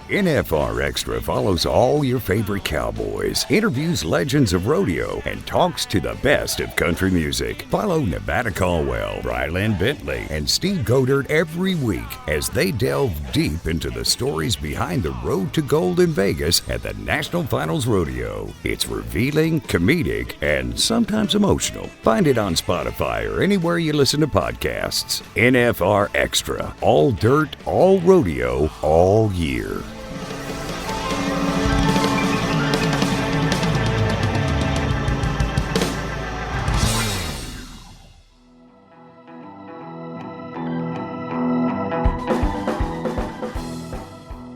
NFR Extra follows all your favorite cowboys, interviews legends of rodeo, and talks to the best of country music. Follow Nevada Caldwell, Ryland Bentley, and Steve Godert every week as they delve deep into the stories behind the road to gold in Vegas at the National Finals Rodeo. It's revealing, comedic, and sometimes emotional. Find it on Spotify or anywhere you listen to podcasts. NFR Extra. All dirt, all rodeo, all year.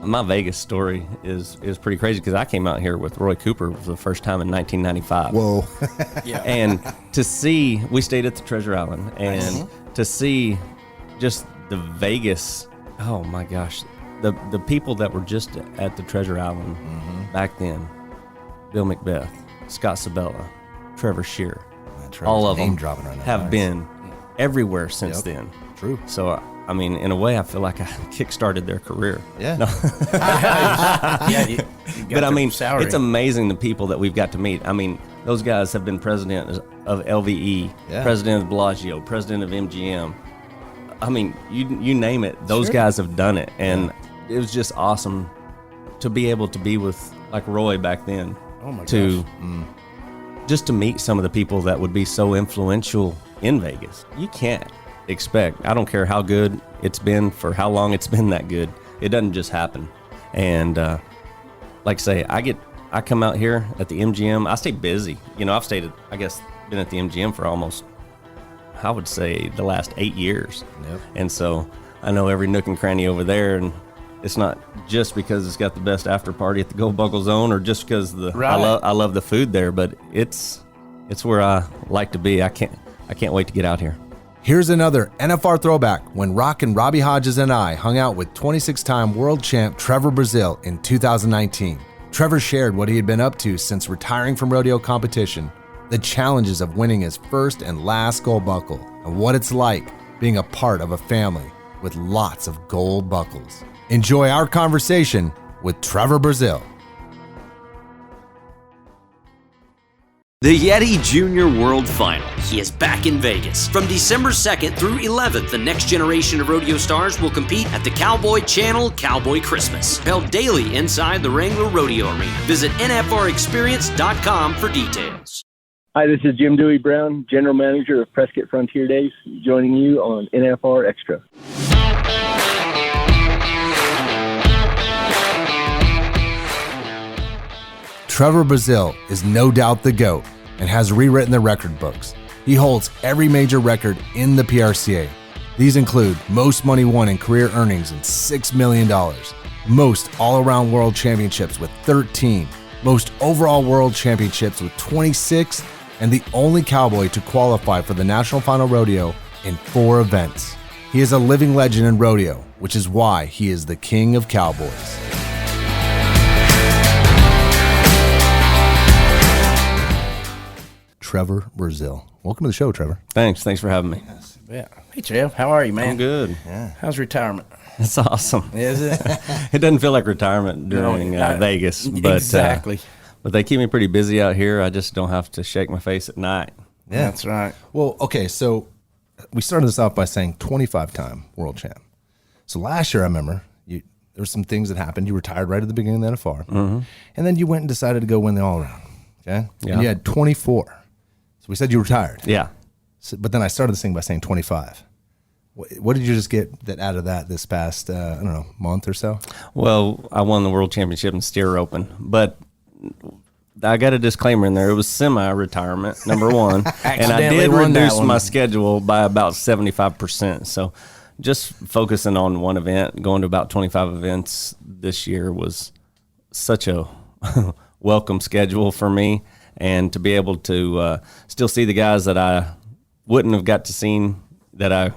My Vegas story is pretty crazy because I came out here with Roy Cooper for the first time in 1995. Whoa. Yeah. And to see, we stayed at the Treasure Island, and to see just the Vegas, oh my gosh, the people that were just at the Treasure Island back then, Bill Macbeth, Scott Sabella, Trevor Shear, all of them have been everywhere since then. True. So, I mean, in a way, I feel like I kick-started their career. Yeah. No. But I mean, salary. it's amazing the people that we've got to meet. I mean, those guys have been president of LVE, president of Bellagio, president of MGM. I mean, you name it, those guys have done it. And it was just awesome to be able to be with, like, Roy back then. Oh, my to gosh. Just to meet some of the people that would be so influential in Vegas. You can't expect, I don't care how good it's been, for how long it's been that good, it doesn't just happen. And like I say, I come out here at the MGM, I stay busy. You know, I've been at the MGM for almost, I would say, the last 8 years. Yep. And so I know every nook and cranny over there, and it's not just because it's got the best after party at the Gold Buckle Zone, or just because I love the food there, but it's where I like to be. I can't wait to get out here. Here's another NFR throwback when Rock and Robbie Hodges and I hung out with 26-time World Champ Trevor Brazil in 2019. Trevor shared what he had been up to since retiring from rodeo competition, the challenges of winning his first and last gold buckle, and what it's like being a part of a family with lots of gold buckles. Enjoy our conversation with Trevor Brazil. The Yeti Junior World Final. He is back in Vegas. From December 2nd through 11th, the next generation of rodeo stars will compete at the Cowboy Channel Cowboy Christmas, held daily inside the Wrangler Rodeo Arena. Visit NFRExperience.com for details. Hi, this is Jim Dewey Brown, General Manager of Prescott Frontier Days, joining you on NFR Extra. Trevor Brazil is no doubt the GOAT and has rewritten the record books. He holds every major record in the PRCA. These include most money won in career earnings in $6 million, most all-around world championships with 13, most overall world championships with 26, and the only cowboy to qualify for the National Final Rodeo in 4 events. He is a living legend in rodeo, which is why he is the king of cowboys. Trevor Brazil. Welcome to the show, Trevor. Thanks for having me. Yeah. Hey, Trev, how are you, man? I'm good. Yeah. How's retirement? It's awesome. Is it? It doesn't feel like retirement during Vegas, but exactly. But they keep me pretty busy out here. I just don't have to shake my face at night. Yeah, that's right. Well, okay, so we started this off by saying 25-time world champ. So last year, I remember, there were some things that happened. You retired right at the beginning of the NFR, and then you went and decided to go win the all-around, okay? Yeah. And you had 24. So we said you retired. Yeah. So, but then I started this thing by saying 25. What did you just get out of that this past, month or so? Well, I won the World Championship in Steer Open, but I got a disclaimer in there. It was semi-retirement, number one, and I did reduce my schedule by about 75%. So just focusing on one event, going to about 25 events this year was such a welcome schedule for me. And to be able to still see the guys that I wouldn't have got to see, that I've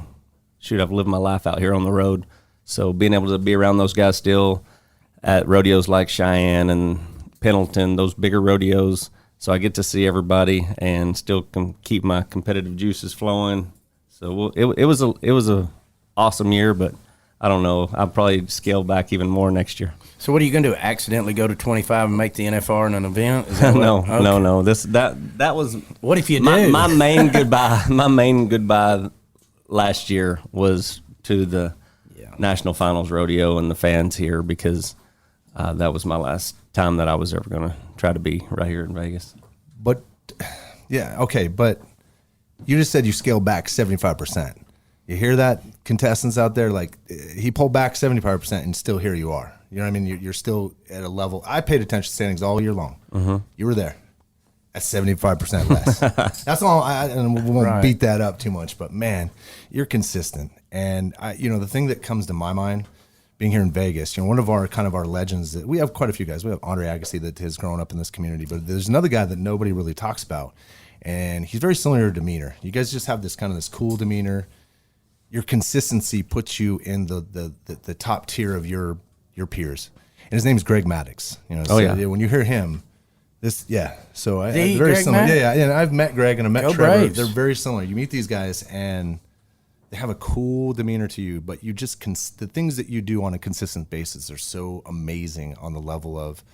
lived my life out here on the road. So being able to be around those guys still at rodeos like Cheyenne and Pendleton, those bigger rodeos. So I get to see everybody and still can keep my competitive juices flowing. So it was a awesome year, but I don't know. I'll probably scale back even more next year. So what are you going to do? Accidentally go to 25 and make the NFR in an event? Is that No, okay. no. That was What if you do? my main goodbye. My main goodbye last year was to the National Finals Rodeo and the fans here, because that was my last time that I was ever going to try to be right here in Vegas. But yeah, okay, but you just said you scaled back 75%. You hear that, contestants out there? Like, he pulled back 75%, and still here you are. You know what I mean? You're still at a level. I paid attention to standings all year long. Mm-hmm. You were there at 75% less. That's all. And we won't beat that up too much. But man, you're consistent. And the thing that comes to my mind, being here in Vegas, one of our kind of our legends, that we have quite a few guys. We have Andre Agassi that has grown up in this community, but there's another guy that nobody really talks about, and he's very similar to demeanor. You guys just have this kind of this cool demeanor. Your consistency puts you in the top tier of your peers. And his name's Greg Maddox. When you hear him, So very Greg similar. Maddox? Yeah. And I've met Greg and I met Go Trevor. Braves. They're very similar. You meet these guys and they have a cool demeanor to you, but you just the things that you do on a consistent basis are so amazing on the level of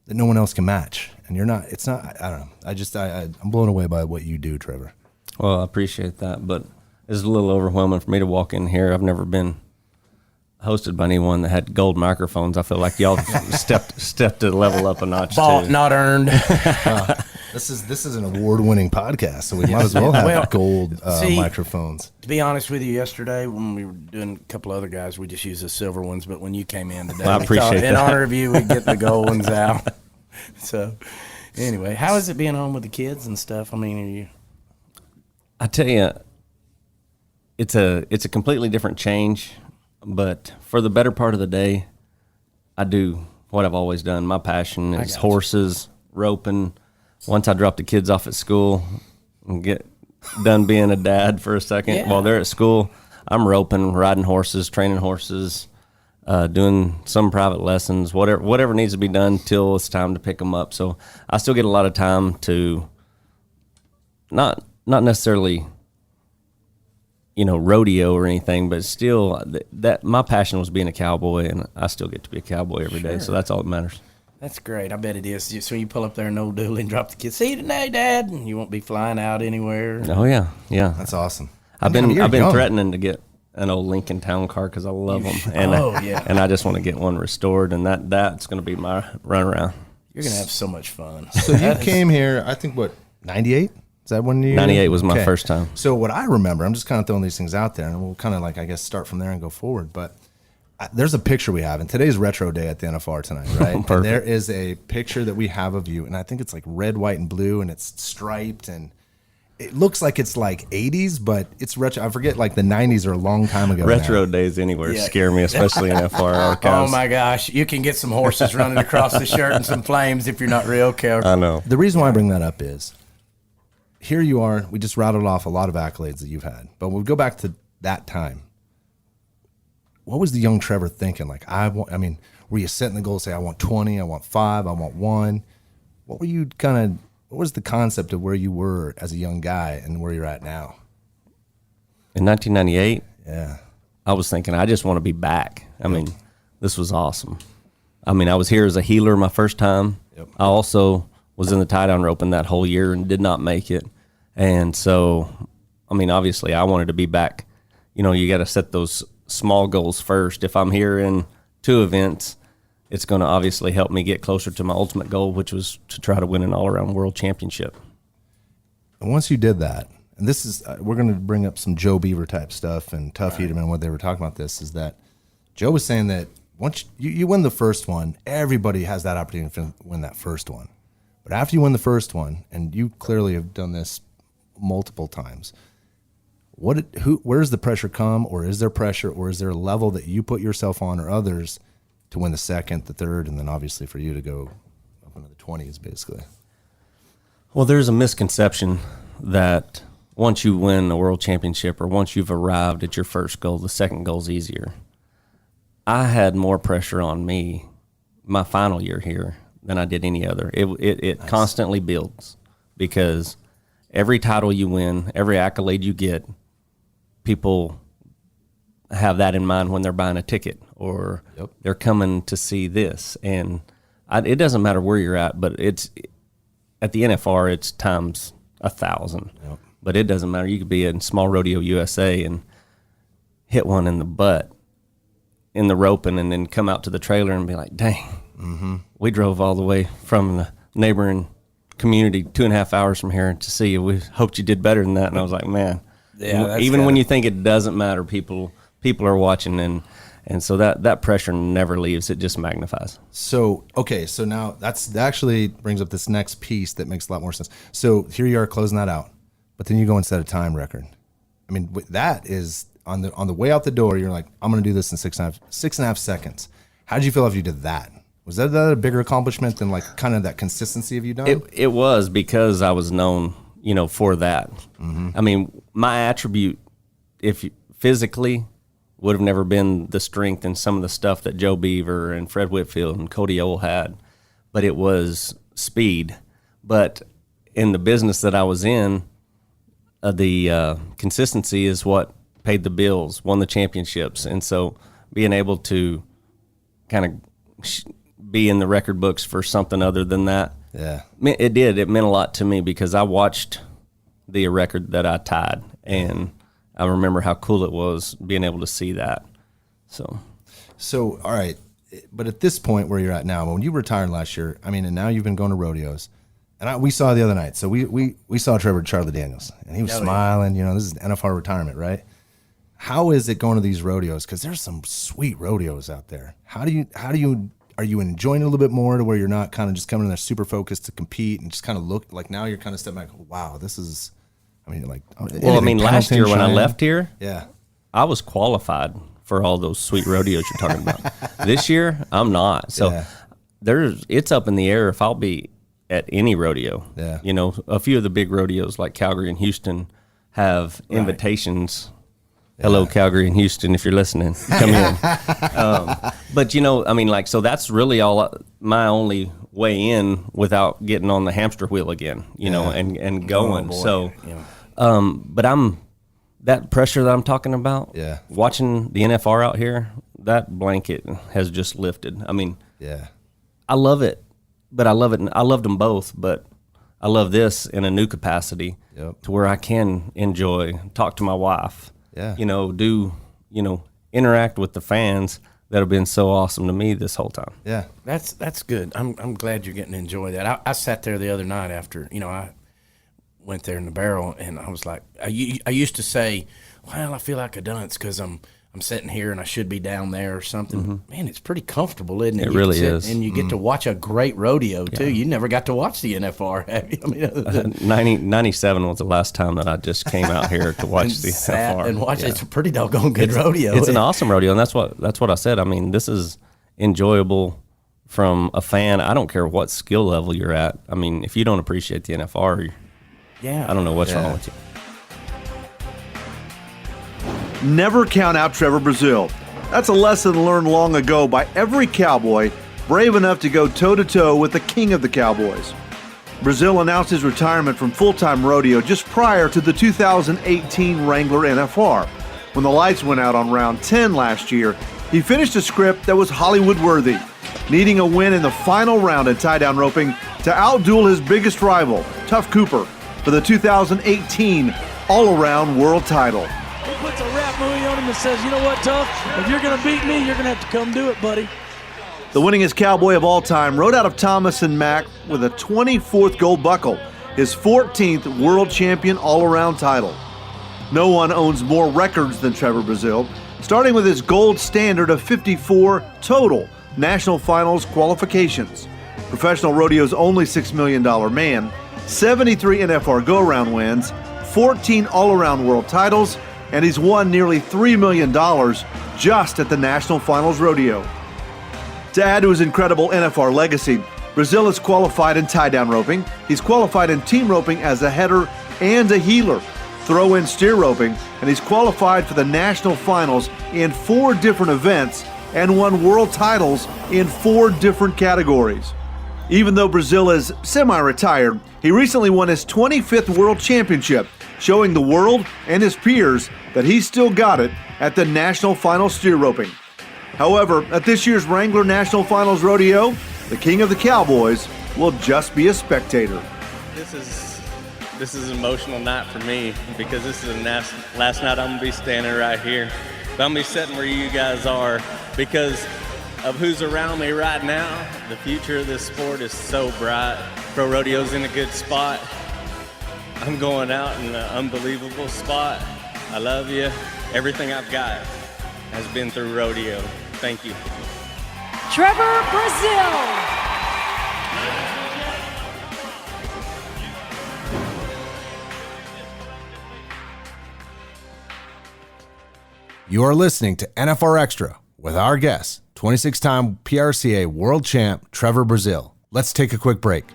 that no one else can match. And you're not. It's not. I don't know. I'm blown away by what you do, Trevor. Well, I appreciate that, but it's a little overwhelming for me to walk in here. I've never been hosted by anyone that had gold microphones. I feel like y'all stepped a level up a notch. Bought, too. not earned. This is an award-winning podcast, so we might as well have gold microphones. To be honest with you, yesterday when we were doing a couple other guys, we just used the silver ones. But when you came in today, I appreciate that. In honor of you, we get the gold ones out. So, anyway, how is it being home with the kids and stuff? I mean, are you? I tell you, it's a completely different change. But for the better part of the day, I do what I've always done. My passion is horses, roping. Once I drop the kids off at school and get done being a dad for a second while they're at school, I'm roping, riding horses, training horses, doing some private lessons, whatever needs to be done till it's time to pick them up. So I still get a lot of time to not necessarily rodeo or anything, but still that my passion was being a cowboy, and I still get to be a cowboy every day. So that's all that matters. That's great. I bet it is. So you pull up there in Old Dooley and drop the kids. See you today, Dad. And you won't be flying out anywhere. Oh yeah. That's awesome. I've been threatening to get an old Lincoln Town Car because I love them, and and I just want to get one restored, and that's going to be my run around. You're going to have so much fun. So you came here, I think, 98? Is that when you? 98 was my first time. So what I remember, I'm just kind of throwing these things out there, and we'll kind of start from there and go forward. But there's a picture we have, and today's retro day at the NFR tonight, right? And there is a picture that we have of you, and I think it's like red, white, and blue, and it's striped, and it looks like it's like 80s, but it's retro. I forget, like the 90s are a long time ago. Retro days anywhere scare me, especially in NFR archives. Oh my gosh, you can get some horses running across the shirt and some flames if you're not real careful. I know. The reason why I bring that up is, here you are. We just rattled off a lot of accolades that you've had, but we'll go back to that time. What was the young Trevor thinking? Like, were you setting the goal to say, I want 20, I want 5, I want 1? What was the concept of where you were as a young guy and where you're at now? In 1998, yeah, I was thinking, I just want to be back. I mean, this was awesome. I mean, I was here as a healer my first time. Yep. I also was in the tie-down roping that whole year and did not make it. And so, I mean, obviously I wanted to be back. You got to set those small goals first. If I'm here in 2 events, it's going to obviously help me get closer to my ultimate goal, which was to try to win an all-around world championship. And once you did that, and this is, we're going to bring up some Joe Beaver type stuff and Tough Heat and what they were talking about this, is that Joe was saying that once you win the first one, everybody has that opportunity to win that first one. But after you win the first one, and you clearly have done this multiple times, where does the pressure come, or is there pressure, or is there a level that you put yourself on or others to win the second, the third, and then obviously for you to go up into the 20s, basically? Well, there's a misconception that once you win a world championship or once you've arrived at your first goal, the second goal's easier. I had more pressure on me my final year here than I did any other. It nice. Constantly builds, because every title you win, every accolade you get, people have that in mind when they're buying a ticket or they're coming to see this. And it doesn't matter where you're at, but it's at the NFR, it's times 1,000. Yep. But it doesn't matter. You could be in Small Rodeo USA and hit one in the butt in the roping and then come out to the trailer and be like, dang, we drove all the way from the neighboring community 2.5 hours from here to see you. We hoped you did better than that. And I was like, man, even when you think it doesn't matter, people are watching, and so that pressure never leaves. It just magnifies. So, okay, so now that actually brings up this next piece that makes a lot more sense. So here you are closing that out, but then you go and set a time record. I mean, that is on the way out the door. You're like, I'm going to do this in 6.5 seconds. How did you feel after you did that? Was that a bigger accomplishment than like kind of that consistency of you done? It was, because I was known, for that. I mean, my attribute, physically, would have never been the strength and some of the stuff that Joe Beaver and Fred Whitfield and Cody Owl had, but it was speed. But in the business that I was in, the consistency is what paid the bills, won the championships. And so being able to kind of be in the record books for something other than that, it meant a lot to me, because I watched the record that I tied, and I remember how cool it was being able to see that. So all right, but at this point where you're at now, when you retired last year, I mean, and now you've been going to rodeos, and we saw the other night. So we saw Trevor Charlie Daniels, and he was smiling. This is NFR retirement, right? How is it going to these rodeos? Because there's some sweet rodeos out there. Are you enjoying it a little bit more to where you're not kind of just coming in there super focused to compete and just kind of look like now you're kind of stepping back? Wow, this is. I mean, like. Well, I mean, last year when I left here, yeah, I was qualified for all those sweet rodeos you're talking about. This year, I'm not. So it's up in the air if I'll be at any rodeo. Yeah. A few of the big rodeos like Calgary and Houston have invitations. Hello, Calgary and Houston, if you're listening, come in. But, I mean, like, so that's really my only way in without getting on the hamster wheel again, and going. So, but that pressure that I'm talking about, watching the NFR out here, that blanket has just lifted. I mean, I love it, but I loved them both, but I love this in a new capacity to where I can talk to my wife. Yeah. Interact with the fans that have been so awesome to me this whole time. Yeah. That's good. I'm glad you're getting to enjoy that. I sat there the other night after, I went there in the barrel, and I was like, I used to say, well, I feel like a dunce because I'm sitting here and I should be down there or something. Mm-hmm. Man, it's pretty comfortable, isn't it? It really is. And you get to watch a great rodeo, too. You never got to watch the NFR, have you? I mean, 97 was the last time that I just came out here to watch the NFR. And watch it. It's a pretty doggone good rodeo. It's an awesome rodeo, and that's what I said. I mean, this is enjoyable from a fan. I don't care what skill level you're at. I mean, if you don't appreciate the NFR, I don't know what's wrong with you. Never count out Trevor Brazil. That's a lesson learned long ago by every cowboy brave enough to go toe-to-toe with the king of the cowboys. Brazil announced his retirement from full-time rodeo just prior to the 2018 Wrangler NFR. When the lights went out on round 10 last year, he finished a script that was Hollywood-worthy, needing a win in the final round in tie-down roping to outduel his biggest rival, Tough Cooper, for the 2018 all-around world title. He puts a rap movie on him and says, you know what, Tough? If you're going to beat me, you're going to have to come do it, buddy. The winningest cowboy of all time rode out of Thomas and Mack with a 24th gold buckle, his 14th world champion all-around title. No one owns more records than Trevor Brazil, starting with his gold standard of 54 total national finals qualifications. Professional rodeo's only $6 million man, 73 NFR go-around wins, 14 all-around world titles, and he's won nearly $3 million just at the National Finals Rodeo. To add to his incredible NFR legacy, Brazil is qualified in tie-down roping. He's qualified in team roping as a header and a heeler, throw-in steer roping, and he's qualified for the National Finals in 4 different events and won world titles in 4 different categories. Even though Brazil is semi-retired, he recently won his 25th World Championship, showing the world and his peers that he's still got it at the National Finals steer roping. However, at this year's Wrangler National Finals Rodeo, the king of the Cowboys will just be a spectator. This is an emotional night for me because this is the last night I'm going to be standing right here. But I'm going to be sitting where you guys are because of who's around me right now. The future of this sport is so bright. ProRodeo's in a good spot. I'm going out in an unbelievable spot. I love you. Everything I've got has been through rodeo. Thank you. Trevor Brazil. You are listening to NFR Extra with our guest, 26-time PRCA World Champ Trevor Brazil. Let's take a quick break.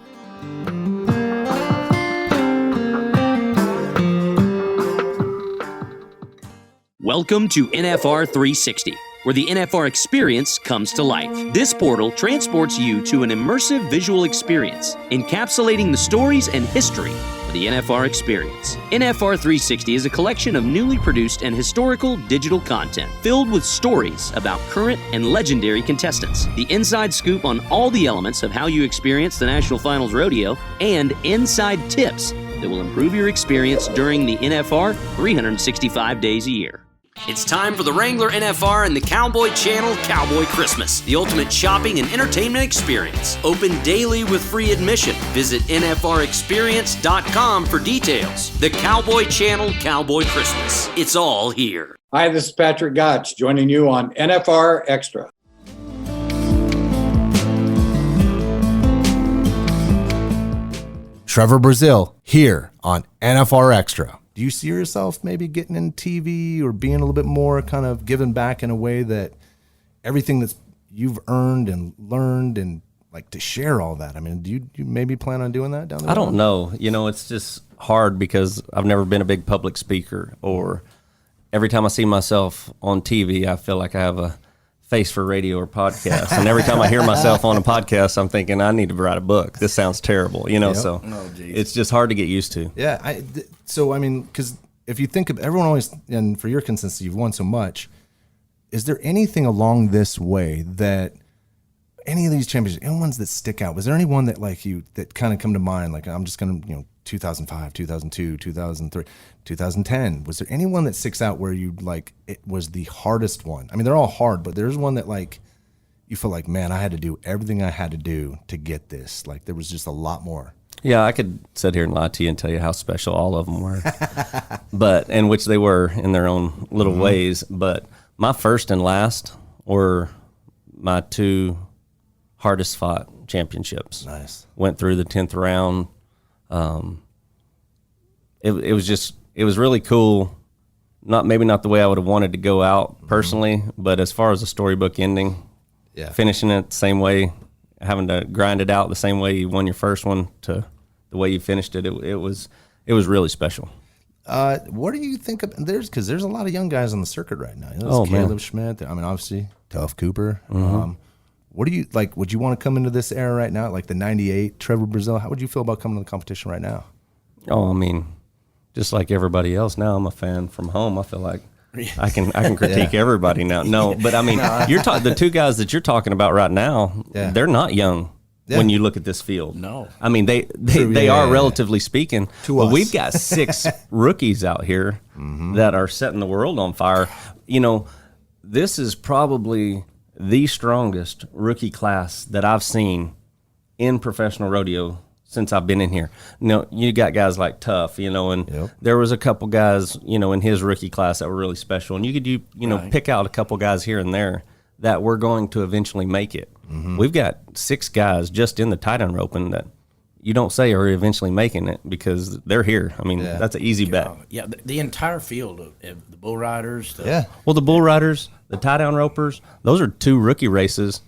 Welcome to NFR 360, where the NFR experience comes to life. This portal transports you to an immersive visual experience, encapsulating the stories and history of the NFR experience. NFR 360 is a collection of newly produced and historical digital content filled with stories about current and legendary contestants, the inside scoop on all the elements of how you experience the National Finals Rodeo, and inside tips that will improve your experience during the NFR 365 days a year. It's time for the Wrangler NFR and the Cowboy Channel Cowboy Christmas, the ultimate shopping and entertainment experience. Open daily with free admission. Visit NFRexperience.com for details. The Cowboy Channel Cowboy Christmas. It's all here. Hi, this is Patrick Gotch joining you on NFR Extra. Trevor Brazil here on NFR Extra. Do you see yourself maybe getting in TV or being a little bit more kind of giving back in a way that everything that's you've earned and learned and like to share all that? I mean, do you maybe plan on doing that down the road? I don't know. You know, it's just hard because I've never been a big public speaker, or every time I see myself on TV, I feel like I have a face for radio or podcast. And every time I hear myself on a podcast, I'm thinking I need to write a book. This sounds terrible, you know, so it's just hard to get used to. Yeah. So, I mean, because if you think of everyone always, and for your consistency, you've won so much, is there anything along this way that any of these championships, any ones that stick out? Was there any one that like you, that kind of come to mind? Like I'm just going to, 2005, 2002, 2003, 2010. Was there anyone that sticks out where you like, it was the hardest one? I mean, they're all hard, but there's one that like, you feel like, man, I had to do everything I had to do to get this. Like there was just a lot more. Yeah, I could sit here and lie to you and tell you how special all of them were, and which they were in their own little ways. But my first and last were my two hardest fought championships. Nice. Went through the 10th round. It was really cool. Maybe not the way I would have wanted to go out personally, but as far as a storybook ending, finishing it the same way, having to grind it out the same way you won your first one to the way you finished it, it was really special. What do you think of because there's a lot of young guys on the circuit right now. There's Caleb Schmidt. I mean, obviously Tough Cooper. What do you like? Would you want to come into this era right now, like the '98 Trevor Brazil? How would you feel about coming to the competition right now? Oh, I mean, just like everybody else now, I'm a fan from home. I feel like I can critique everybody now. No, but I mean, the two guys that you're talking about right now, they're not young when you look at this field. No, I mean they are relatively speaking. But we've got 6 rookies out here that are setting the world on fire. You know, this is probably the strongest rookie class that I've seen in professional rodeo since I've been in here. You got guys like Tough, and there was a couple guys, in his rookie class that were really special. And you could, pick out a couple guys here and there that were going to eventually make it. We've got 6 guys just in the tight end roping that you don't say are eventually making it because they're here. I mean, that's an easy bet. Yeah, the entire field of the bull riders. Well, the bull riders, the tie down ropers, those are 2 rookie races.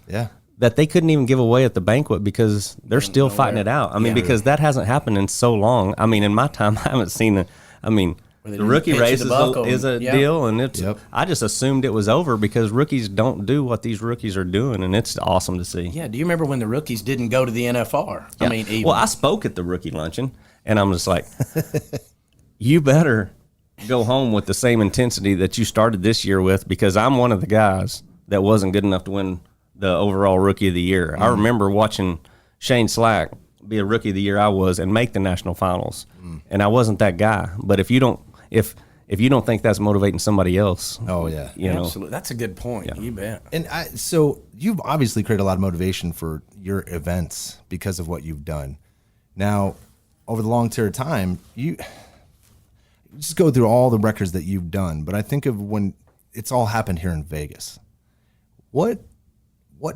That they couldn't even give away at the banquet because they're still fighting it out. I mean, because that hasn't happened in so long. I mean, in my time, I haven't seen it. I mean, The rookie race is a deal, and it's. I just assumed it was over because rookies don't do what these rookies are doing, and it's awesome to see. Yeah, do you remember when the rookies didn't go to the NFR? Yeah. I mean, well, I spoke at the rookie luncheon, and I'm just like, you better go home with the same intensity that you started this year with, because I'm one of the guys that wasn't good enough to win the overall Rookie of the Year. I remember watching Shane Slack be a Rookie of the Year I was and make the national finals, and I wasn't that guy. But if you don't think that's motivating somebody else, absolutely, that's a good point. Yeah. You bet. And so you've obviously created a lot of motivation for your events because of what you've done. Now, over the long period of time, you just go through all the records that you've done. But I think of when it's all happened here in Vegas. What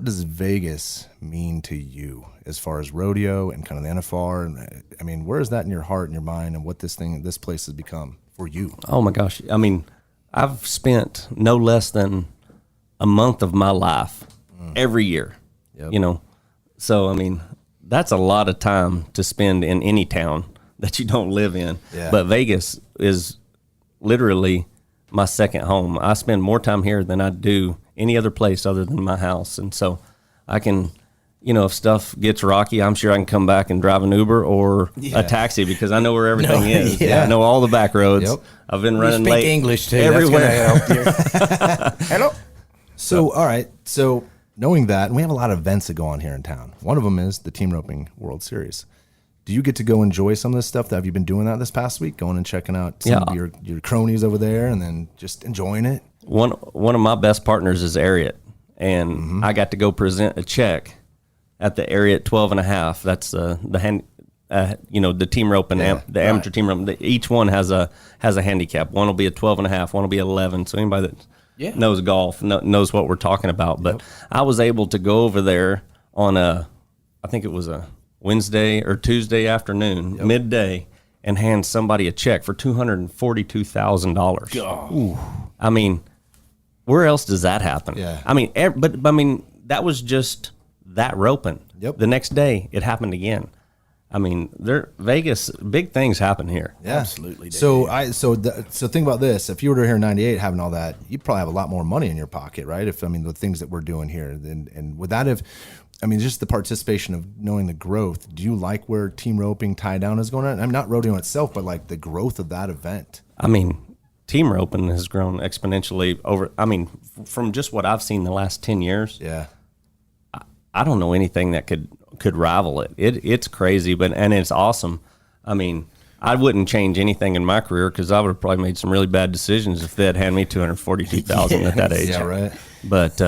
does Vegas mean to you as far as rodeo and kind of the NFR? And I mean, where is that in your heart and your mind, and what this place has become for you? Oh my gosh. I mean, I've spent no less than a month of my life every year, So, I mean, that's a lot of time to spend in any town that you don't live in. Yeah. But Vegas is literally my second home. I spend more time here than I do any other place other than my house. And so I can, if stuff gets rocky, I'm sure I can come back and drive an Uber or a taxi because I know where everything is. Yeah. I know all the back roads. Yep. I've been running late. English too. Everywhere. That's help you. Hello. So, all right. So knowing that, and we have a lot of events that go on here in town. One of them is the Team Roping World Series. Do you get to go enjoy some of this stuff? Have you been doing that this past week? Going and checking out some of your cronies over there and then just enjoying it? One of my best partners is Ariat, and I got to go present a check at the Ariat 12.5. That's the team rope and the amateur team rope. Each one has a handicap. One will be a 12.5. One will be 11. So anybody that knows golf knows what we're talking about. But I was able to go over there on I think it was a Wednesday or Tuesday afternoon, midday, and hand somebody a check for $242,000. I mean, where else does that happen? Yeah. I mean, that was just that roping. Yep. The next day, it happened again. I mean, Vegas, big things happen here. Yeah, absolutely. So think about this: if you were here in '98 having all that, you'd probably have a lot more money in your pocket, right? The things that we're doing here, and would that have? I mean, just the participation of knowing the growth. Do you like where team roping tie down is going on? I'm not rodeo itself, but like the growth of that event. I mean, team roping has grown exponentially over. I mean, from just what I've seen the last 10 years. Yeah. I don't know anything that could rival it. It's crazy, and it's awesome. I mean, I wouldn't change anything in my career because I would have probably made some really bad decisions if they had handed me $242,000 at that age. Yeah, right. But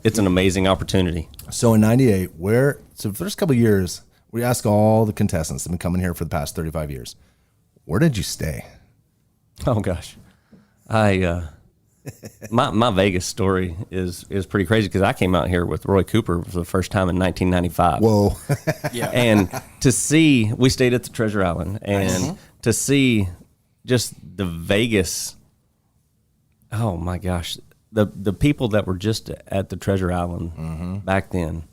it's an amazing opportunity. So in '98, for the first couple of years, we ask all the contestants that have been coming here for the past 35 years, where did you stay? Oh gosh, my Vegas story is pretty crazy because I came out here with Roy Cooper for the first time in 1995. Whoa. Yeah. And to see, we stayed at the Treasure Island, and to see just the Vegas, oh my gosh, the people that were just at the Treasure Island back then,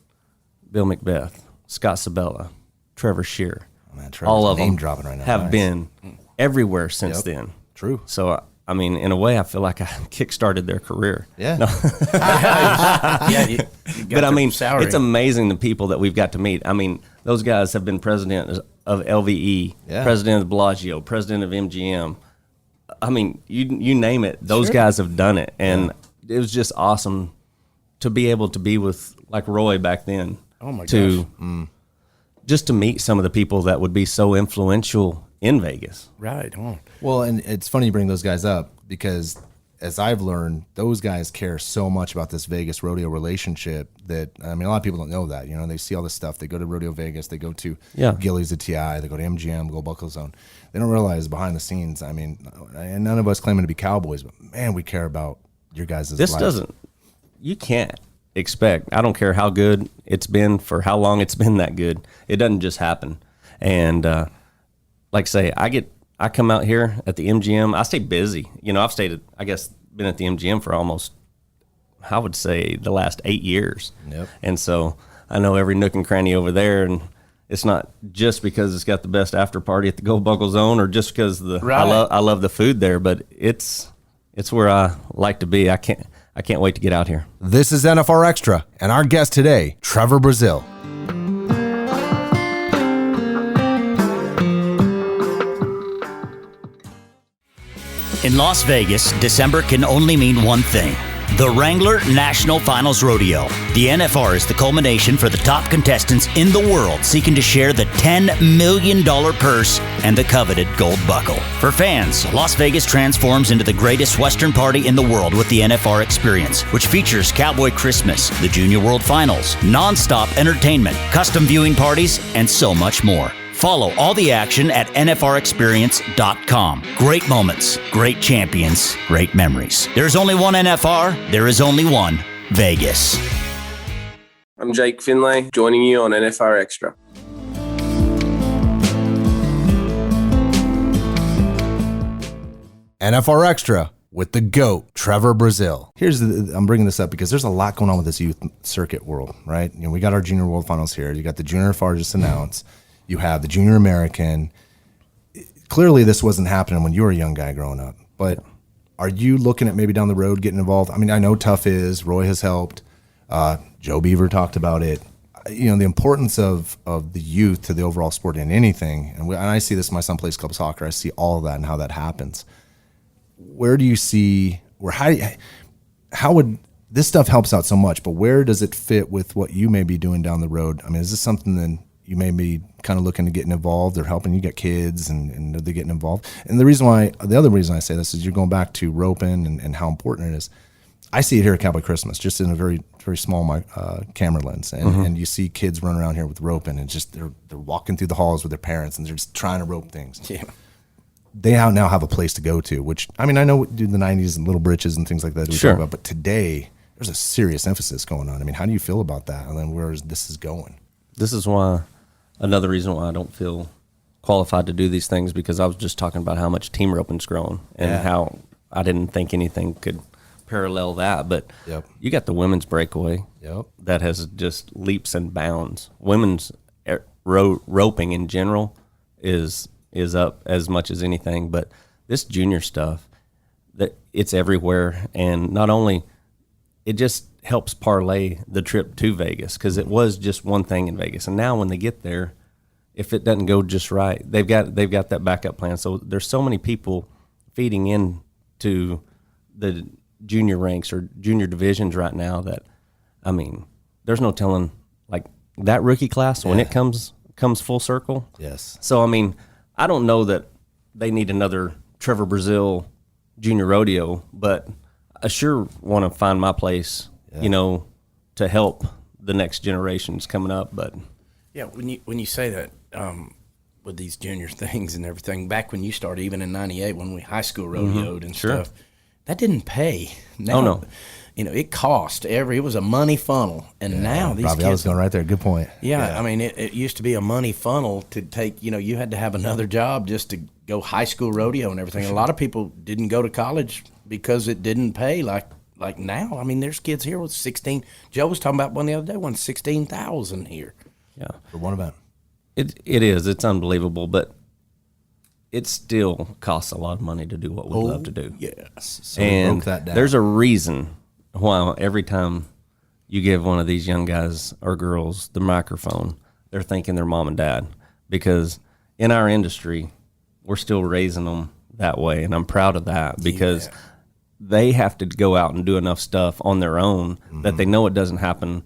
Bill Macbeth, Scott Sabella, Trevor Shear, all of them dropping right now. have been everywhere since then. True. So, I mean, in a way, I feel like I kickstarted their career. Yeah. No. You but I mean, salary. It's amazing the people that we've got to meet. I mean, those guys have been president of LVE, president of Bellagio, president of MGM. I mean, you name it, those guys have done it. And it was just awesome to be able to be with like Roy back then. Oh my gosh. Just to meet some of the people that would be so influential in Vegas. Right on. Well, and it's funny you bring those guys up because as I've learned, those guys care so much about this Vegas rodeo relationship that, I mean, a lot of people don't know that. They see all this stuff. They go to Rodeo Vegas. They go to Gillies at TI. They go to MGM, Gold Buckle Zone. They don't realize behind the scenes, I mean, and none of us claiming to be cowboys, but man, we care about your guys' life. You can't expect, I don't care how good it's been for how long it's been that good. It doesn't just happen. And, like I say, I come out here at the MGM. I stay busy. I've been at the MGM for almost, I would say, the last 8 years. Yep. And so I know every nook and cranny over there. And It's not just because it's got the best after party at the Gold Buckle Zone, or just because Right. I love the food there, but it's where I like to be. I can't wait to get out here. This is NFR Extra, and our guest today, Trevor Brazil. In Las Vegas, December can only mean one thing: the Wrangler National Finals Rodeo. The NFR is the culmination for the top contestants in the world seeking to share the $10 million purse and the coveted gold buckle. For fans, Las Vegas transforms into the greatest Western party in the world with the NFR experience, which features Cowboy Christmas, the Junior World Finals, non-stop entertainment, custom viewing parties, and so much more. Follow all the action at nfrexperience.com. Great moments, great champions, great memories. There's only one NFR. There is only one Vegas. I'm Jake Finlay, joining you on NFR Extra. NFR Extra with the GOAT, Trevor Brazil. I'm bringing this up because there's a lot going on with this youth circuit world, right? We got our Junior World Finals here. You got the Junior NFR just announced. You have the Junior American. Clearly, this wasn't happening when you were a young guy growing up. But are you looking at maybe down the road getting involved? I mean, I know Tough is. Roy has helped. Joe Beaver talked about it. The importance of the youth to the overall sport in anything. And I see this. My son plays club soccer. I see all of that and how that happens. Where do you see, how would this stuff helps out so much, but where does it fit with what you may be doing down the road? I mean, is this something that you may be kind of looking to getting involved or helping? You get kids and they're getting involved. And the other reason I say this is you're going back to roping and how important it is. I see it here at Cowboy Christmas, just in a very, very small camera lens. And you see kids running around here with roping and just they're walking through the halls with their parents and they're just trying to rope things. Yeah. They now have a place to go to, which, I mean, I know do the 90s and little britches and things like that we talk about, but today there's a serious emphasis going on. I mean, how do you feel about that? And then where this is going? This is another reason why I don't feel qualified to do these things, because I was just talking about how much team roping's grown and how I didn't think anything could parallel that. But you got the women's breakaway that has just leaps and bounds. Women's roping in general is up as much as anything, but this junior stuff, that it's everywhere. And not only it just helps parlay the trip to Vegas, because it was just one thing in Vegas, and now when they get there, if it doesn't go just right, they've got that backup plan. So there's so many people feeding in to the junior ranks or junior divisions right now that, I mean, there's no telling, like that rookie class when it comes full circle. Yes. So I mean, I don't know that they need another Trevor Brazil junior rodeo, but I sure want to find my place, to help the next generations coming up. But yeah, when you say that with these junior things and everything, back when you started, even in '98 when we high school rodeoed and stuff, that didn't pay. Now, no. It cost it was a money funnel, and now these kids. I was going right there. Good point. Yeah, I mean, it used to be a money funnel to take. You had to have another job just to go high school rodeo and everything. A lot of people didn't go to college because it didn't pay like now. I mean, there's kids here with 16. Joe was talking about one the other day, won $16,000 here. Yeah, for one event. It is. It's unbelievable, but it still costs a lot of money to do what we love to do. Yes, so and broke that down. There's a reason why every time you give one of these young guys or girls the microphone, they're thinking their mom and dad, because in our industry, we're still raising them that way, and I'm proud of that, because they have to go out and do enough stuff on their own that they know it doesn't happen,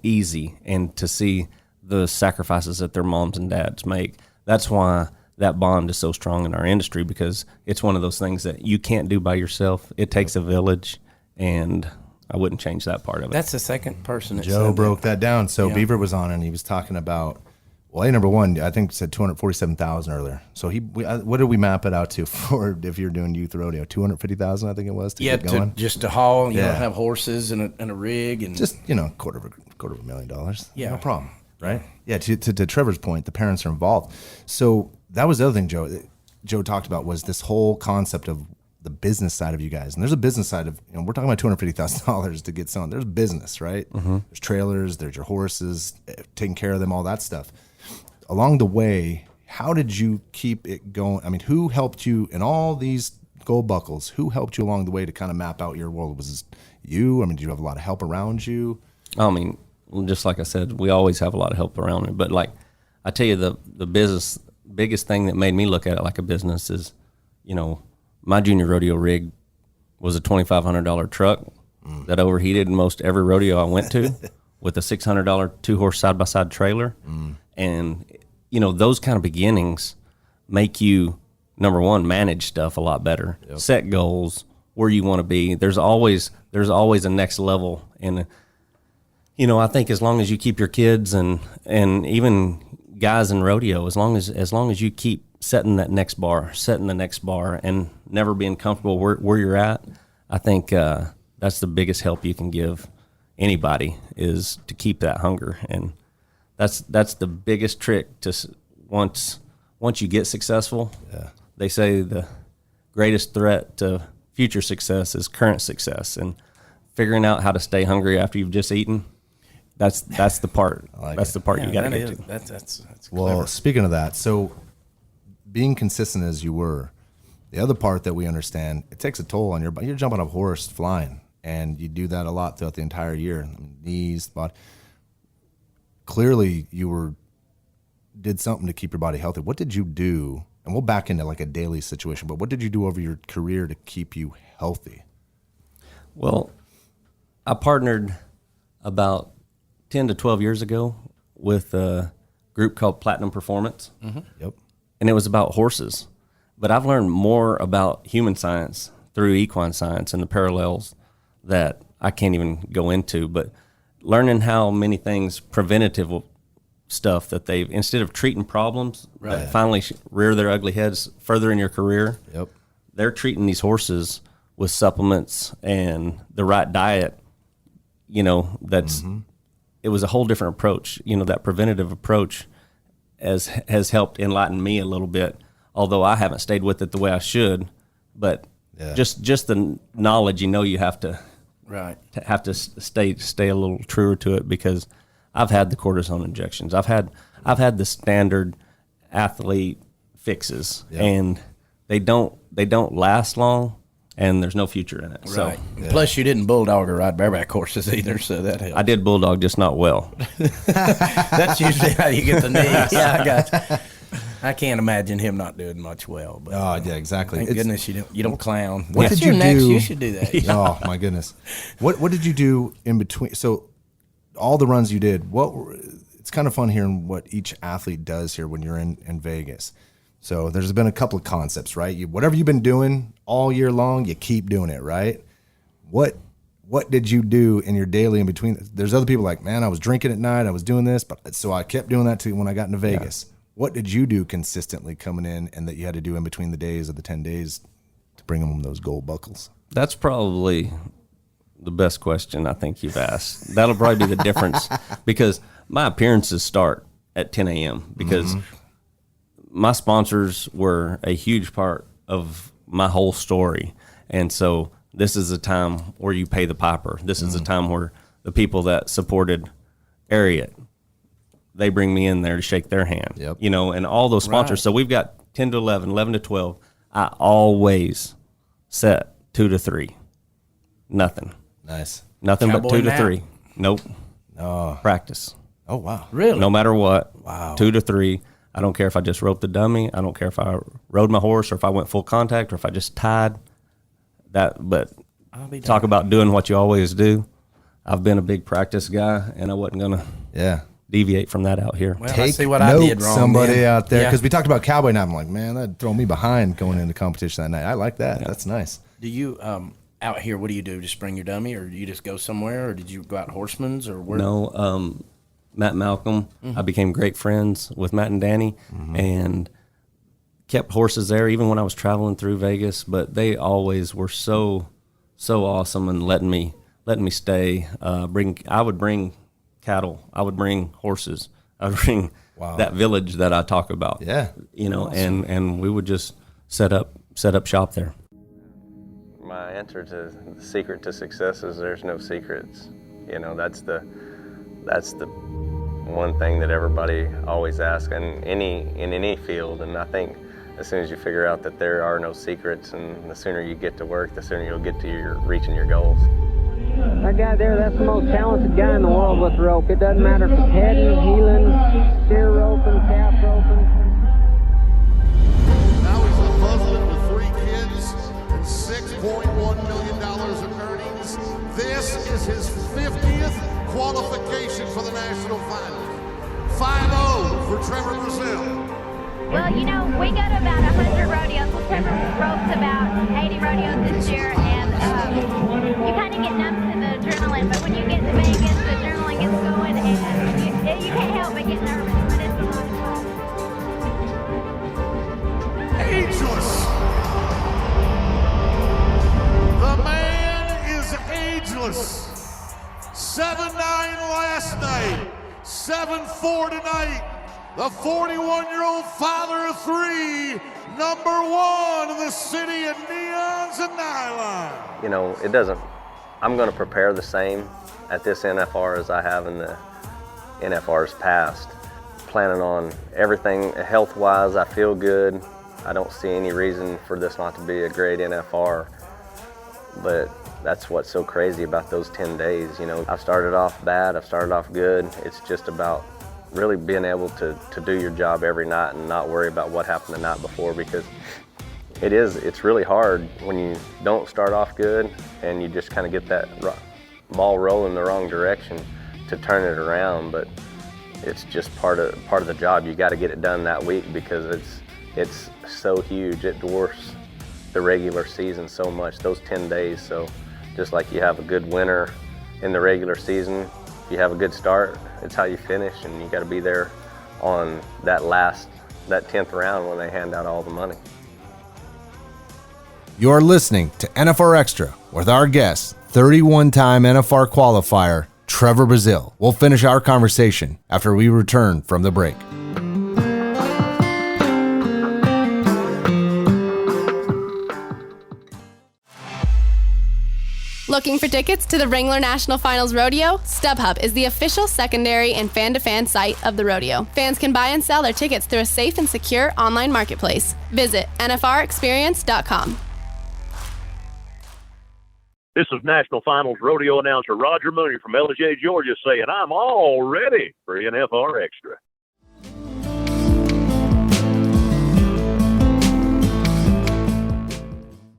easy, and to see the sacrifices that their moms and dads make. That's why that bond is so strong in our industry, because it's one of those things that you can't do by yourself. It takes a village, and I wouldn't change that part of it. That's the second person that Joe said broke that down. So Yeah. Beaver was on, and he was talking about, number one, I think said 247,000 earlier. So what did we map it out to for if you're doing youth rodeo? 250,000, I think it was, to get going. Just to haul, have horses and a rig and just quarter of $1,000,000. Yeah, no problem, right? Yeah. To Trevor's point, the parents are involved. So that was the other thing Joe talked about, was this whole concept of the business side of you guys. And there's a business side of, we're talking about $250,000 to get someone. There's business, right? Mm-hmm. There's trailers, there's your horses, taking care of them, all that stuff. Along the way, how did you keep it going? I mean, who helped you in all these gold buckles? Who helped you along the way to kind of map out your world? Was it you? I mean, did you have a lot of help around you? I mean, just like I said, we always have a lot of help around me. But like I tell you, the biggest thing that made me look at it like a business is, my junior rodeo rig was a $2,500 truck that overheated in most every rodeo I went to with a $600 2-horse side-by-side trailer. And, those kind of beginnings make you, number one, manage stuff a lot better, set goals, where you want to be. There's always a next level. And, I think as long as you keep your kids and even guys in rodeo, as long as you keep setting the next bar and never being comfortable where you're at, I think that's the biggest help you can give anybody, is to keep that hunger. And that's the biggest trick to once you get successful. They say the greatest threat to future success is current success, and figuring out how to stay hungry after you've just eaten. That's the part. That's the part you got to get to. That's well, clever. Speaking of that, so being consistent as you were, the other part that we understand, it takes a toll on your body. You're jumping off a horse flying, and you do that a lot throughout the entire year. Knees, body. Clearly, you did something to keep your body healthy. What did you do? And we'll back into like a daily situation, but what did you do over your career to keep you healthy? Well, I partnered about 10 to 12 years ago with a group called Platinum Performance. Mm-hmm. Yep. And it was about horses. But I've learned more about human science through equine science and the parallels that I can't even go into. But learning how many things, preventative stuff that they've, instead of treating problems that finally rear their ugly heads further in your career, they're treating these horses with supplements and the right diet. That's it was a whole different approach. That preventative approach has helped enlighten me a little bit, although I haven't stayed with it the way I should. But just the knowledge, you have to stay a little truer to it, because I've had the cortisone injections. I've had the standard athlete fixes, and they don't last long, and there's no future in it. Right. So Plus, you didn't bulldog or ride bareback horses either, so that helps. I did bulldog, just not well. That's usually how you get the knees. Yeah, I got you. I can't imagine him not doing much well. But, yeah, exactly. Thank goodness you don't clown. What did you do? Next, you should do that. Oh my goodness. What did you do in between? So all the runs you did, it's kind of fun hearing what each athlete does here when you're in Vegas. So there's been a couple of concepts, right? Whatever you've been doing all year long, you keep doing it, right? What did you do in your daily in between? There's other people like, man, I was drinking at night, I was doing this, but so I kept doing that too when I got into Vegas. Yeah. What did you do consistently coming in, and that you had to do in between the days of the 10 days to bring them those gold buckles? That's probably the best question I think you've asked. That'll probably be the difference, because my appearances start at 10 a.m. because my sponsors were a huge part of my whole story. And so this is a time where you pay the piper. This is a time where the people that supported Ariat, they bring me in there to shake their hand, and all those sponsors. Right. So we've got 10 to 11, 11 to 12. I always set 2 to 3. Nothing. Nice. Nothing Cowboy but 2 to nap. 3. Nope. Oh. Practice. Oh, wow. Really? No matter what. Wow. 2 to 3. I don't care if I just roped the dummy. I don't care if I rode my horse or if I went full contact or if I just tied. But talk about doing what you always do. I've been a big practice guy, and I wasn't going to deviate from that out here. Well, Take I see what note, I did wrong. somebody out there, Yeah. because we talked about Cowboy night. I'm like, man, that'd throw me behind going into competition that night. I like that. That's nice. Do you out here? What do you do? Just bring your dummy, or do you just go somewhere, or did you go out horseman's, or where? No, Matt and Malcolm. I became great friends with Matt and Danny, and kept horses there even when I was traveling through Vegas. But they always were so awesome and letting me stay. I would bring cattle. I would bring horses. I would bring that village that I talk about. Yeah. And we would just set up shop there. My answer to the secret to success is there's no secrets. You know, that's the one thing that everybody always asks in any field. And I think as soon as you figure out that there are no secrets, and the sooner you get to work, the sooner you'll get to reaching your goals. That guy there, that's the most talented guy in the world with rope. It doesn't matter if it's heading, heeling, steer roping, calf roping. Now he's a husband with 3 kids and $6.1 million in earnings. This is his 50th qualification for the national finals. 5-0 for Trevor Brazil. Well, you know, we go to about 100 rodeos. Well, Trevor ropes about 80 rodeos this year, and you kind of get numb to the adrenaline, but when you get to Vegas, the adrenaline gets going, and you can't help but get nervous, but it's a lot of fun. Ageless! The man is ageless. 7-9 last night, 7-4 tonight. The 41-year-old father of 3, #1 in the city of neons and nylon. You know, I'm going to prepare the same at this NFR as I have in the NFR's past. Planning on everything health-wise. I feel good. I don't see any reason for this not to be a great NFR. But that's what's so crazy about those 10 days. You know, I've started off bad, I've started off good. It's just about really being able to do your job every night and not worry about what happened the night before, because it's really hard when you don't start off good and you just kind of get that ball rolling the wrong direction to turn it around. But it's just part of the job. You got to get it done that week because it's so huge. It dwarfs the regular season so much, those 10 days. So just like you have a good winter in the regular season, you have a good start, it's how you finish, and you got to be there on that 10th round when they hand out all the money. You're listening to NFR Extra with our guest, 31-time NFR qualifier, Trevor Brazil. We'll finish our conversation after we return from the break. Looking for tickets to the Wrangler National Finals Rodeo? StubHub is the official secondary and fan-to-fan site of the rodeo. Fans can buy and sell their tickets through a safe and secure online marketplace. Visit nfrexperience.com. This is National Finals Rodeo announcer Roger Mooney from LJ, Georgia, saying I'm all ready for NFR Extra.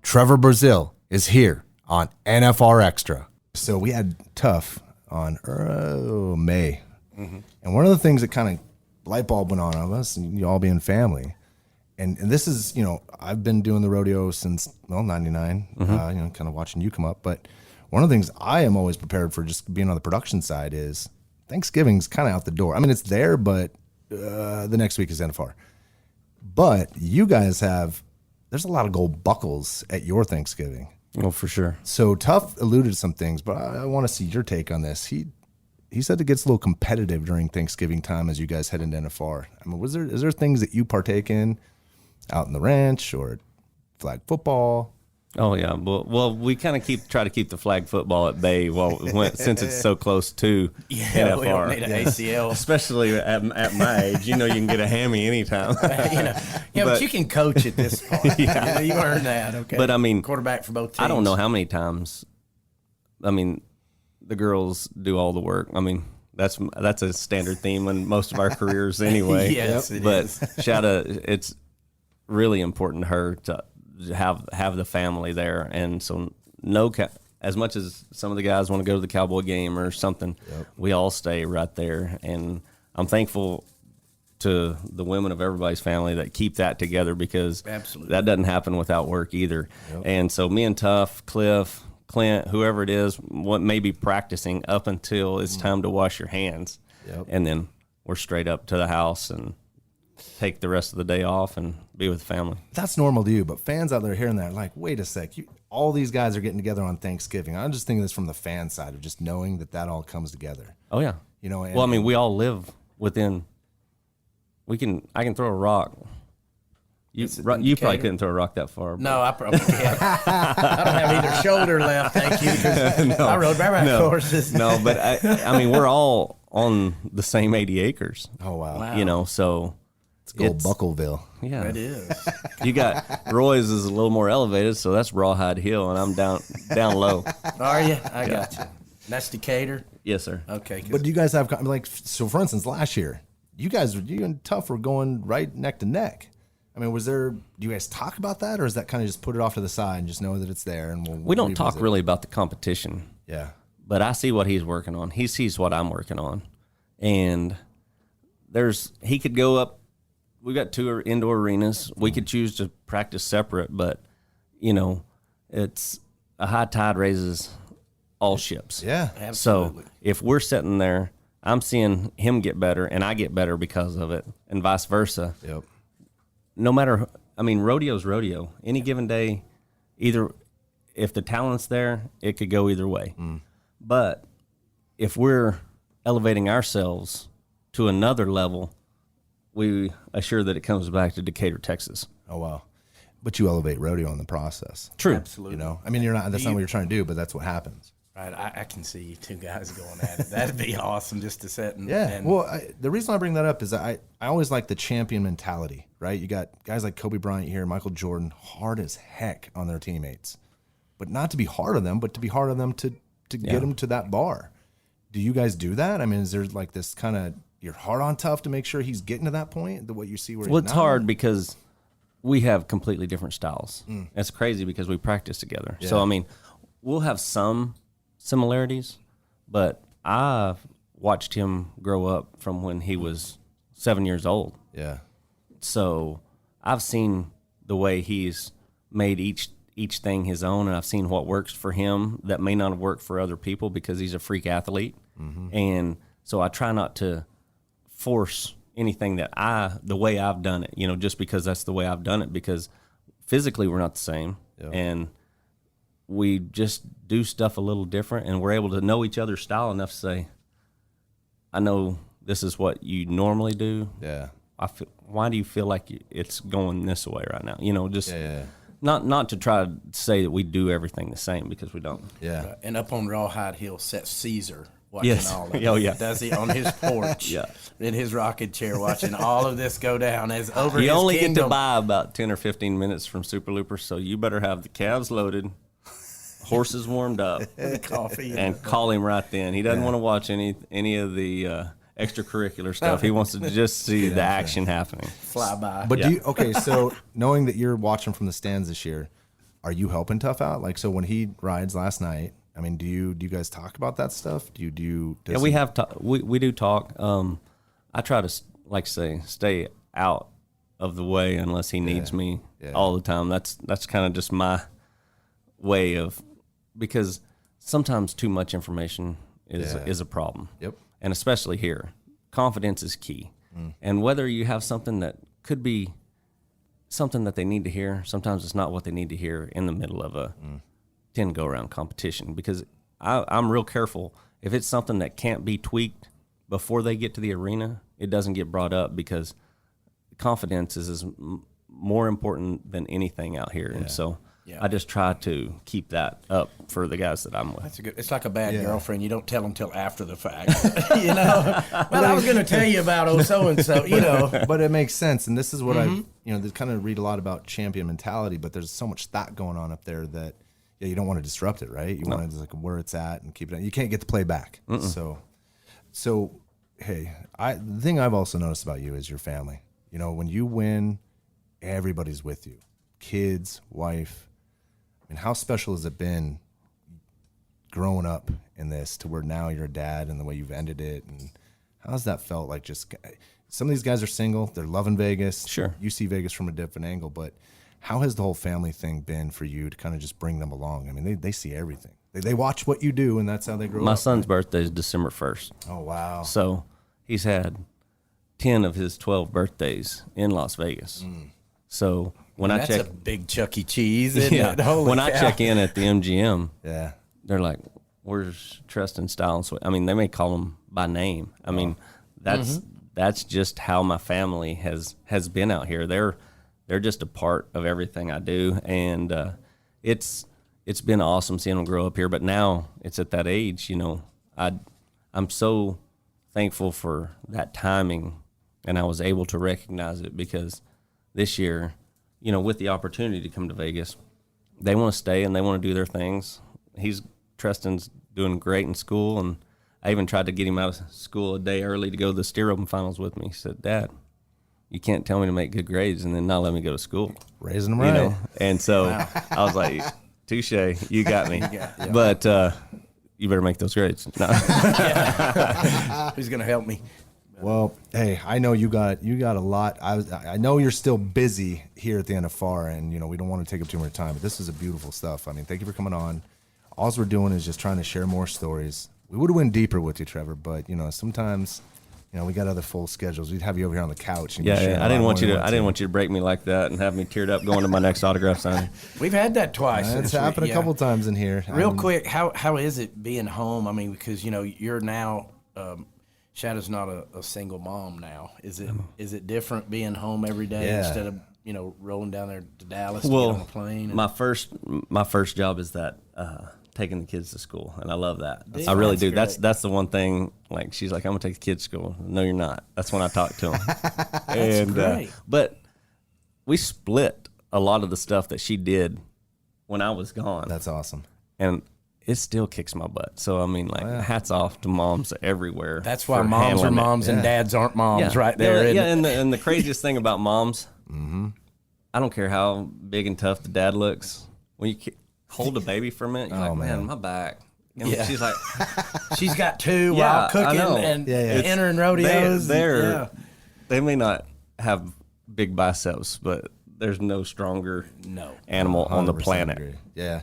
Trevor Brazil is here on NFR Extra. So we had Tough on May. Mm-hmm. And one of the things that kind of light bulb went on of us, and you all being family, and this is, you know, I've been doing the rodeo since, 99, mm-hmm. Kind of watching you come up. But one of the things I am always prepared for, just being on the production side, is Thanksgiving's kind of out the door. I mean, it's there, but the next week is NFR. But you guys there's a lot of gold buckles at your Thanksgiving. Oh, for sure. So Tough alluded to some things, but I want to see your take on this. He said it gets a little competitive during Thanksgiving time as you guys head into NFR. I mean, is there things that you partake in out in the ranch or flag football? Oh yeah, well, we kind of try to keep the flag football at bay since it's so close to NFR. We don't need an ACL, especially at my age. You know, you can get a hammy anytime. But you can coach at this point. Yeah, you earned that. Okay, but I mean, quarterback for both teams. I don't know how many times. I mean, the girls do all the work. I mean, that's a standard theme in most of our careers anyway. Yes, it but is. It's really important to her to have the family there, and so as much as some of the guys want to go to the Cowboy game or something, we all stay right there. And I'm thankful to the women of everybody's family that keep that together, because absolutely that doesn't happen without work either. And so me and Tough, Cliff, Clint, whoever it is, what may be practicing up until it's time to wash your hands, and then we're straight up to the house and take the rest of the day off and be with the family. That's normal to you, but fans out there hearing that are like, wait a sec, all these guys are getting together on Thanksgiving. I'm just thinking this from the fan side of just knowing that all comes together. Oh yeah. You know, well, I mean, we all live within, I can throw a rock. You probably couldn't throw a rock that far. No, I probably can't. I don't have either shoulder left, thank you, because I rode bareback horses. No, but I mean, we're all on the same 80 acres. Oh, wow. You know, so it's Gold Buckleville. Yeah, it is. You got Roy's is a little more elevated, so that's Rawhide Hill, and I'm down low. Are you? I got you. That's Decatur? Yes, sir. Okay. But do you guys have, like, so for instance, last year, you and Tough were going right neck to neck. I mean, do you guys talk about that, or is that kind of just put it off to the side and just know that it's there? And we don't talk really about the competition. Yeah. But I see what he's working on. He sees what I'm working on. And he could go up. We've got 2 indoor arenas. We could choose to practice separate, but, you know, it's a high tide raises all ships. Yeah, absolutely. So if we're sitting there, I'm seeing him get better, and I get better because of it, and vice versa. Yep. No matter, I mean, rodeo's rodeo. Any given day, either if the talent's there, it could go either way. But if we're elevating ourselves to another level, we assure that it comes back to Decatur, Texas. Oh, wow. But you elevate rodeo in the process. True. Absolutely. You know, I mean, that's not what you're trying to do, but that's what happens. Right, I can see you 2 guys going at it. That'd be awesome just to sit and... Yeah, well, the reason I bring that up is I always like the champion mentality, right? You got guys like Kobe Bryant here, Michael Jordan, hard as heck on their teammates. But not to be hard on them, but to be hard on them to get them to that bar. Do you guys do that? I mean, is there like this kind of, you're hard on Tough to make sure he's getting to that point, the what you see where Well, he's it's hard because we have completely different styles. It's crazy because we practice together. Yeah. So, I mean, we'll have some similarities, but I've watched him grow up from when he was 7 years old. Yeah. So I've seen the way he's made each thing his own, and I've seen what works for him that may not have worked for other people because he's a freak athlete. And so I try not to force anything the way I've done it, you know, just because that's the way I've done it, because physically we're not the same. Yeah. And we just do stuff a little different, and we're able to know each other's style enough to say, I know this is what you normally do. Yeah. Why do you feel like it's going this way right now? You know, just not to try to say that we do everything the same, because we don't. Yeah. And up on Rawhide Hill sits Caesar watching all of it. Oh, yeah. Does he on his porch in his rocking chair watching all of this go down as over You his only kingdom. get to buy about 10 or 15 minutes from Super Looper, so you better have the calves loaded, horses warmed up, coffee, and call him right then. He doesn't want to watch any of the extracurricular stuff. He wants to just see the action happening. Fly by. But so knowing that you're watching from the stands this year, are you helping Tough out? Like, so when he rides last night, I mean, do you guys talk about that stuff? We do talk. I try to, like say, stay out of the way unless he needs me all the time. That's kind of just my way of, because sometimes too much information is a problem. Yep. And especially here, confidence is key. And whether you have something that could be something that they need to hear, sometimes it's not what they need to hear in the middle of a 10 go-around competition, because I'm real careful. If it's something that can't be tweaked before they get to the arena, it doesn't get brought up, because confidence is more important than anything out here. And so I just try to keep that up for the guys that I'm with. That's it's like a bad girlfriend. You don't tell them till after the fact. You know, well, I was going to tell you about so-and-so, you know. But it makes sense. And this is what they kind of read a lot about champion mentality, but there's so much thought going on up there that you don't want to disrupt it, right? You want to just like where it's at and keep it. You can't get to play back. So hey, the thing I've also noticed about you is your family. You know, when you win, everybody's with you. Kids, wife. I mean, how special has it been growing up in this to where now you're a dad and the way you've ended it? And how's that felt like? Just some of these guys are single. They're loving Vegas. Sure. You see Vegas from a different angle, but how has the whole family thing been for you to kind of just bring them along? I mean, they see everything. They watch what you do, and that's how they grow up. My son's birthday is December 1st. Oh, wow. So he's had 10 of his 12 birthdays in Las Vegas. So when I check, that's a big Chuck E. Cheese, isn't it? Holy when cow. I check in at the MGM, yeah, they're like, "Where's Treston, Style, and Sweat?" I mean, they may call him by name. I mean, that's just how my family has been out here. they're just a part of everything I do, and it's been awesome seeing them grow up here. But now it's at that age, I'm so thankful for that timing, and I was able to recognize it because this year, with the opportunity to come to Vegas, they want to stay and they want to do their things. Treston's doing great in school, and I even tried to get him out of school a day early to go to the steer open finals with me. He said, "Dad, you can't tell me to make good grades and then not let me go to school." Raising them right. And so I was like, touche, you got me. But you better make those grades. No. Who's going to help me? Well, hey, I know you got a lot. I know you're still busy here at the NFR, and we don't want to take up too much time, but this is a beautiful stuff. I mean, thank you for coming on. All we're doing is just trying to share more stories. We would have went deeper with you, Trevor, but sometimes we got other full schedules. We'd have you over here on the couch. And I didn't want you to break me like that and have me teared up going to my next autograph signing. We've had that twice. It's happened a couple times in here. Real quick, how is it being home? I mean, because you're now. Shadow's not a single mom now. Is it different being home every day instead of rolling down there to Dallas to get on a plane? My first job is that taking the kids to school, and I love that. I really do. Great. That's the one thing. Like she's like, "I'm gonna take the kids to school." No, you're not. That's when I talk to them. That's great. But we split a lot of the stuff that she did when I was gone. That's awesome. And it still kicks my butt. So, I mean, hats off to moms everywhere. That's why moms are moms and dads aren't moms right there. And the craziest thing about moms, I don't care how big and tough the dad looks. When you hold a baby for a minute, you're man, my back. And she's like... she's got two while cooking and entering rodeos. They may not have big biceps, but there's no stronger animal on the planet. Agree. Yeah.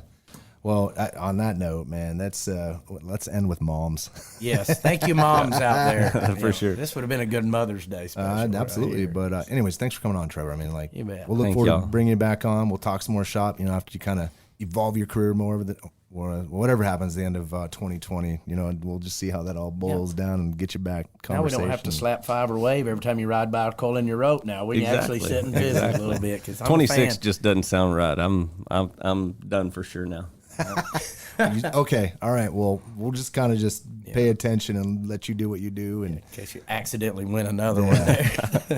Well, on that note, man, let's end with moms. Yes, thank you, moms out there. For sure. This would have been a good Mother's Day special. Absolutely. But anyways, thanks for coming on, Trevor. I mean, you bet. We'll look forward to bringing you back on. We'll talk some more shop, after you kind of evolve your career more or whatever happens at the end of 2020. We'll just see how that all boils down and get you back conversation. Now we don't have to slap five or wave every time you ride by calling your rope now. We can actually sit and visit a little bit. 'Cause I'm 26 just doesn't sound right. I'm done for sure now. Okay, all right. Well, we'll just kind of pay attention and let you do what you do, and in case you accidentally win another one there.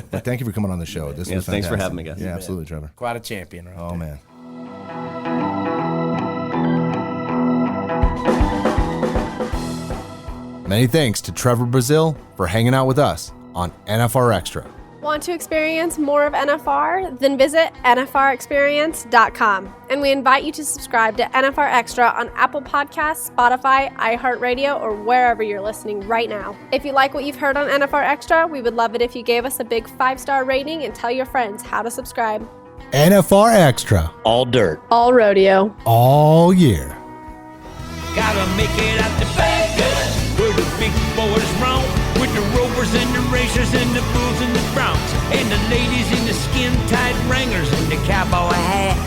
But thank you for coming on the show. This was fantastic. Thanks for having me, guys. Yeah, absolutely, Trevor. Quite a champion, right? Oh there. Man. Many thanks to Trevor Brazil for hanging out with us on NFR Extra. Want to experience more of NFR? Then visit nfrexperience.com. And we invite you to subscribe to NFR Extra on Apple Podcasts, Spotify, iHeartRadio, or wherever you're listening right now. If you like what you've heard on NFR Extra, we would love it if you gave us a big 5-star rating and tell your friends how to subscribe. NFR Extra. All dirt. All rodeo. All year. Gotta make it out to Vegas, where the big boys roam, with the rovers and the racers and the bulls and the broncs, and the ladies in the skin-tight wranglers and the cowboy hat.